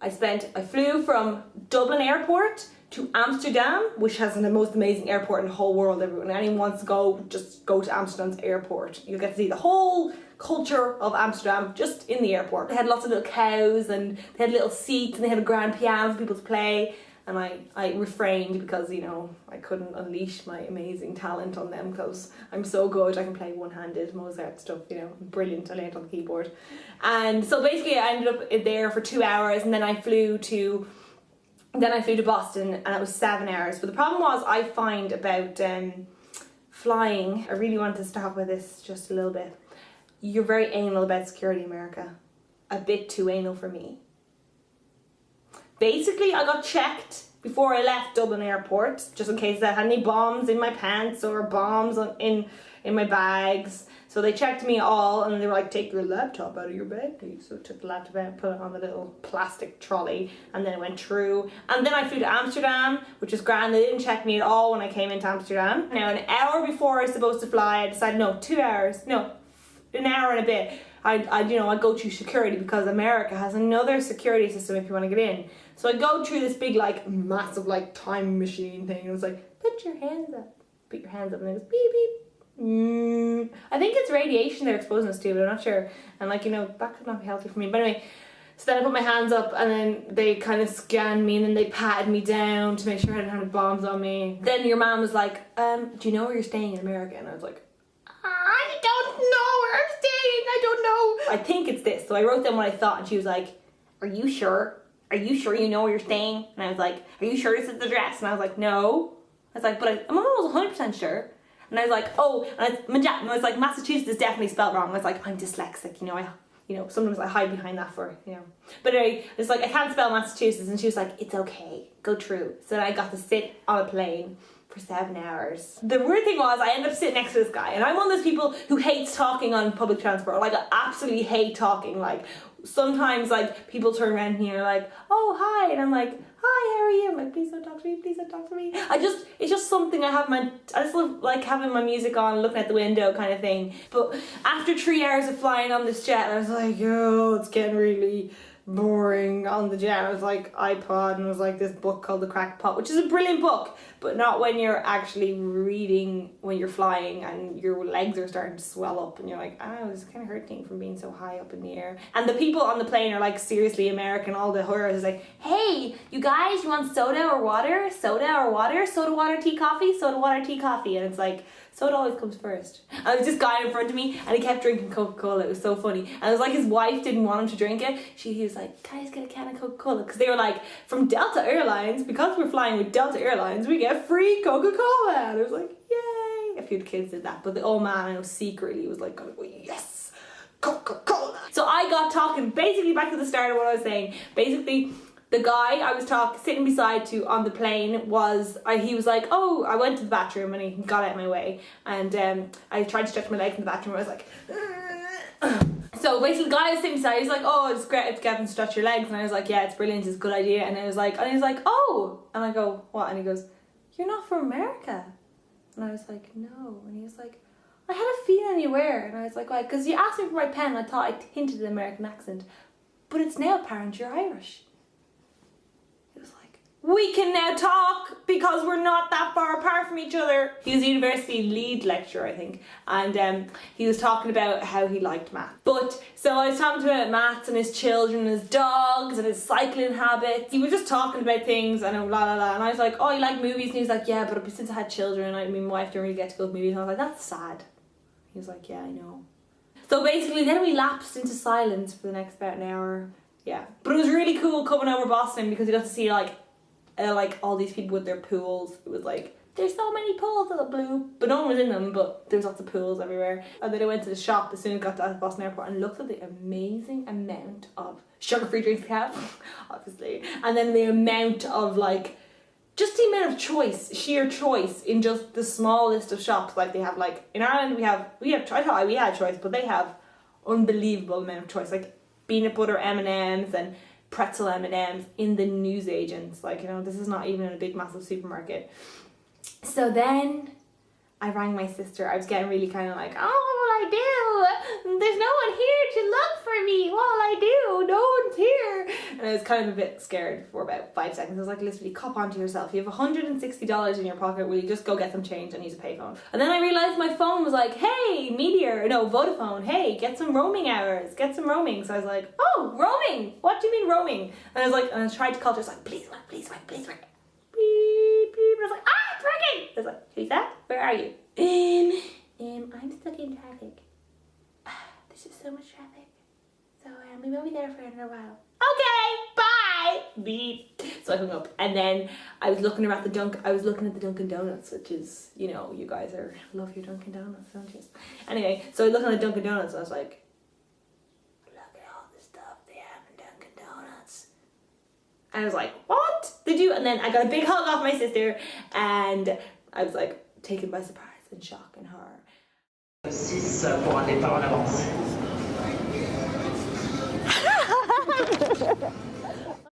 I flew from Dublin airport to Amsterdam, which has the most amazing airport in the whole world. Anyone wants to go, just go to Amsterdam's airport. You'll get to see the whole culture of Amsterdam just in the airport. They had lots of little cows and they had little seats and they had a grand piano for people to play. And I refrained because, you know, I couldn't unleash my amazing talent on them because I'm so good. I can play one-handed Mozart stuff, you know, brilliant. I learned on the keyboard. And so basically I ended up there for 2 hours, and then I flew to Boston, and it was 7 hours. But the problem was, I find about flying, I really want to stop with this just a little bit. You're very anal about security in America. A bit too anal for me. Basically, I got checked before I left Dublin airport, just in case I had any bombs in my pants or bombs in my bags. So they checked me all, and they were like, take your laptop out of your bag, please. So I took the laptop out, put it on the little plastic trolley, and then it went through. And then I flew to Amsterdam, which was grand. They didn't check me at all when I came into Amsterdam. Now, an hour before I was supposed to fly, I decided, no, 2 hours, no, an hour and a bit. I'd go through security because America has another security system if you want to get in. So I go through this big, like, massive, like, time machine thing. And it was like, put your hands up. Put your hands up. And it goes, beep, beep. I think it's radiation they're exposing us to, but I'm not sure. And, like, you know, that could not be healthy for me. But anyway, so then I put my hands up, and then they kind of scanned me, and then they patted me down to make sure I didn't have any bombs on me. Then your mom was like, do you know where you're staying in America? And I was like, I don't know where I'm staying. I don't know. I think it's this. So I wrote down what I thought, and she was like, are you sure? Are you sure you know where you're staying? And I was like, are you sure this is the address? And I was like, no. I was like, but I'm almost 100% sure. And I was like, oh, and I was like, Massachusetts is definitely spelled wrong. I was like, I'm dyslexic, you know, sometimes I hide behind that for, you know. But anyway, it's like, I can't spell Massachusetts. And she was like, it's okay, go through. So then I got to sit on a plane for 7 hours. The weird thing was, I ended up sitting next to this guy, and I'm one of those people who hates talking on public transport. Like, I absolutely hate talking. Like, sometimes, like, people turn around and you're like, oh, hi, and I'm like, hi, how are you? I'm like, please don't talk to me, please don't talk to me. It's just something I just love, like, having my music on, looking at the window kind of thing. But after 3 hours of flying on this jet, I was like, oh, it's getting really boring on the jet. I was like, iPod, and it was like this book called The Crackpot, which is a brilliant book, but not when you're actually reading when you're flying and your legs are starting to swell up and you're like, oh, it's kind of hurting from being so high up in the air. And the people on the plane are like seriously American. All the horrors is like, hey, you guys, you want soda or water? Soda or water? Soda, water, tea, coffee? Soda, water, tea, coffee. And it's like, soda always comes first. And there was this guy in front of me, and he kept drinking Coca-Cola. It was so funny. And it was like his wife didn't want him to drink it. He was like, can I just get a can of Coca-Cola? Because they were like, from Delta Airlines, because we're flying with Delta Airlines, we get free Coca-Cola. And I was like, yay. A few kids did that. But the old man, I know, secretly was like, oh, yes, Coca-Cola. So I got talking, basically back to the start of what I was saying. Basically, the guy I was sitting beside to on the plane he was like, oh, I went to the bathroom, and he got out of my way, and I tried to stretch my legs in the bathroom. I was like, so basically the guy I was sitting beside, he's like, oh, it's great to get him to stretch your legs, and I was like, yeah, it's brilliant, it's a good idea. And he was like, oh, and I go, what? And he goes, you're not from America. And I was like, no. And he was like, I had a feeling you were. And I was like, why? Because you asked me for my pen, and I thought I hinted an American accent, but it's now apparent you're Irish. We can now talk because we're not that far apart from each other. He was a university lead lecturer, I think, and he was talking about how he liked math. So I was talking about maths and his children and his dogs and his cycling habits. He was just talking about things and and I was like, oh, you like movies? And he was like, yeah, but since I had children, my wife didn't really get to go to movies. And I was like, that's sad. He was like, yeah, I know. So basically then we lapsed into silence for the next about an hour. Yeah, but it was really cool coming over Boston because you got to see like all these people with their pools. It was like, there's so many pools in the blue, but no one was in them, but there was lots of pools everywhere. And then I went to the shop as soon as I got to Boston Airport and looked at the amazing amount of sugar-free drinks they have, obviously, and then the amount of just the amount of choice, sheer choice in just the small list of shops. Like they have in Ireland we have I thought we had choice, but they have unbelievable amount of choice, like peanut butter M&Ms and pretzel M&Ms in the newsagents. This is not even in a big massive supermarket. So then I rang my sister. I was getting really kind of like, oh, what will I do? There's no one here to look for me. What will I do? No one's here. And And I was kind of a bit scared for about 5 seconds. I was like, literally, cop onto yourself. You have $160 in your pocket. Will you just go get some change and use a payphone? And then I realized my phone was like, hey, Vodafone, hey, get some roaming hours. Get some roaming. So I was like, oh, roaming. What do you mean roaming? And I was like, and I tried to call, just like, please work. Beep, beep. And I was like, it's working. I was like, who's that? Where are you? I'm stuck in traffic. There's just so much traffic. So we will be there for another while. Okay, bye. Beep. So I hung up, and then I was looking at the Dunkin' Donuts, which is, you know, you guys love your Dunkin' Donuts, don't you? Anyway, so I was looking at Dunkin' Donuts, and I was like, look at all the stuff they have in Dunkin' Donuts. And I was like, what? Did you? And then I got a big hug off my sister, and I was like taken by surprise and shock and horror. 6 pour un départ en avance.